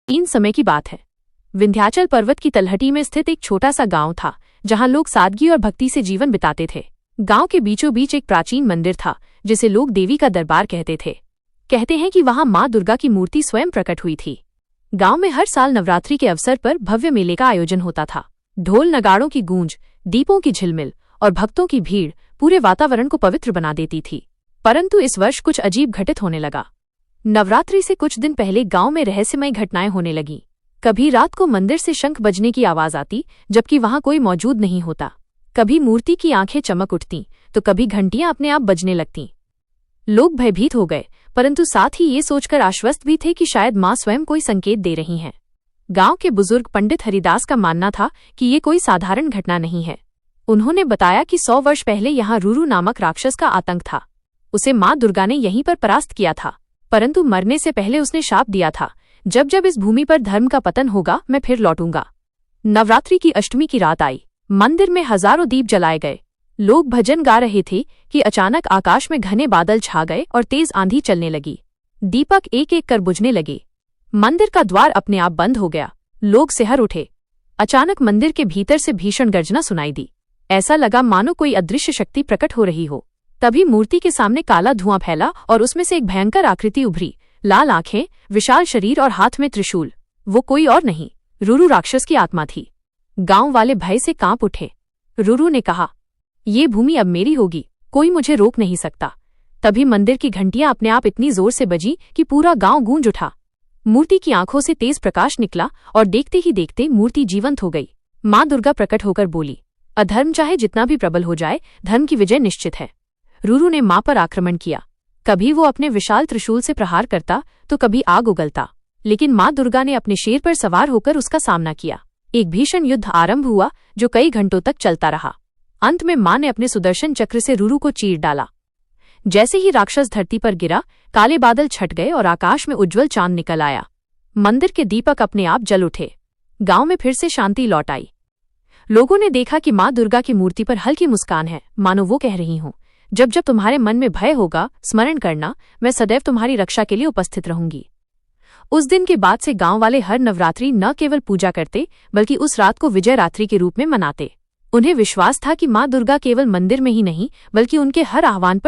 इन समय की बात है। विंध्याचल पर्वत की तलहटी में स्थित एक छोटा सा गांव था, जहां लोग सादगी और भक्ति से जीवन बिताते थे। गांव के बीचों बीच एक प्राचीन मंदिर था, जिसे लोग देवी का दरबार कहते थे। कहते हैं कि वहां मां दुर्गा की मूर्ति स्वयं प्रकट हुई थी। गांव में हर साल नवरात्रि के अवसर पर भव्य मेले का आयोजन होता था। ढोल नगाड़ों की गूंज, दीपों की झिलमिल और भक्तों की भीड़ पूरे वातावरण को पवित्र बना देती थी। परंतु इस वर्ष कुछ अजीब घटित होने लगा। नवरात्रि से कुछ दिन पहले गांव में रहस्यमय घटनाएं होने लगीं। कभी रात को मंदिर से शंख बजने की आवाज आती, जबकि वहां कोई मौजूद नहीं होता। कभी मूर्ति की आंखें चमक उठतीं, तो कभी घंटियां अपने आप बजने लगतीं। लोग भयभीत हो गए, परंतु साथ ही ये सोचकर आश्वस्त भी थे कि शायद मां स्वयं कोई संकेत दे रही हैं। गांव के बुजुर्ग पंडित हरिदास का मानना था कि ये कोई साधारण घटना नहीं है। उन्होंने बताया कि 100 वर्ष पहले यहाँ रूरू नामक राक्षस का आतंक था। उसे मां दुर्गा ने यहीं पर परास्त किया था, परंतु मरने से पहले उसने शाप दिया था, जब जब इस भूमि पर धर्म का पतन होगा मैं फिर लौटूंगा। नवरात्रि की अष्टमी की रात आई। मंदिर में हजारों दीप जलाए गए। लोग भजन गा रहे थे कि अचानक आकाश में घने बादल छा गए और तेज आंधी चलने लगी। दीपक एक एक कर बुझने लगे। मंदिर का द्वार अपने आप बंद हो गया। लोग सिहर उठे। अचानक मंदिर के भीतर से भीषण गर्जना सुनाई दी। ऐसा लगा मानो कोई अदृश्य शक्ति प्रकट हो रही हो। तभी मूर्ति के सामने काला धुआं फैला और उसमें से एक भयंकर आकृति उभरी। लाल आंखें, विशाल शरीर और हाथ में त्रिशूल। वो कोई और नहीं, रूरू राक्षस की आत्मा थी। गांव वाले भय से कांप उठे। रूरू ने कहा, ये भूमि अब मेरी होगी, कोई मुझे रोक नहीं सकता। तभी मंदिर की घंटियां अपने आप इतनी जोर से बजी कि पूरा गांव गूंज उठा। मूर्ति की आंखों से तेज प्रकाश निकला और देखते ही देखते मूर्ति जीवंत हो गई। मां दुर्गा प्रकट होकर बोली, अधर्म चाहे जितना भी प्रबल हो जाए, धर्म की विजय निश्चित है। रूरू ने मां पर आक्रमण किया। कभी वो अपने विशाल त्रिशूल से प्रहार करता, तो कभी आग उगलता, लेकिन मां दुर्गा ने अपने शेर पर सवार होकर उसका सामना किया। एक भीषण युद्ध आरंभ हुआ, जो कई घंटों तक चलता रहा। अंत में मां ने अपने सुदर्शन चक्र से रूरू को चीर डाला। जैसे ही राक्षस धरती पर गिरा, काले बादल छट गए और आकाश में उज्जवल चांद निकल आया। मंदिर के दीपक अपने आप जल उठे। गांव में फिर से शांति लौट आई। लोगों ने देखा कि मां दुर्गा की मूर्ति पर हल्की मुस्कान है, मानो वो कह रही हूं, जब जब तुम्हारे मन में भय होगा, स्मरण करना, मैं सदैव तुम्हारी रक्षा के लिए उपस्थित रहूंगी। उस दिन के बाद से गांव वाले हर नवरात्रि न केवल पूजा करते, बल्कि उस रात को विजय रात्रि के रूप में मनाते। उन्हें विश्वास था कि मां दुर्गा केवल मंदिर में ही नहीं, बल्कि उनके हर आह्वान पर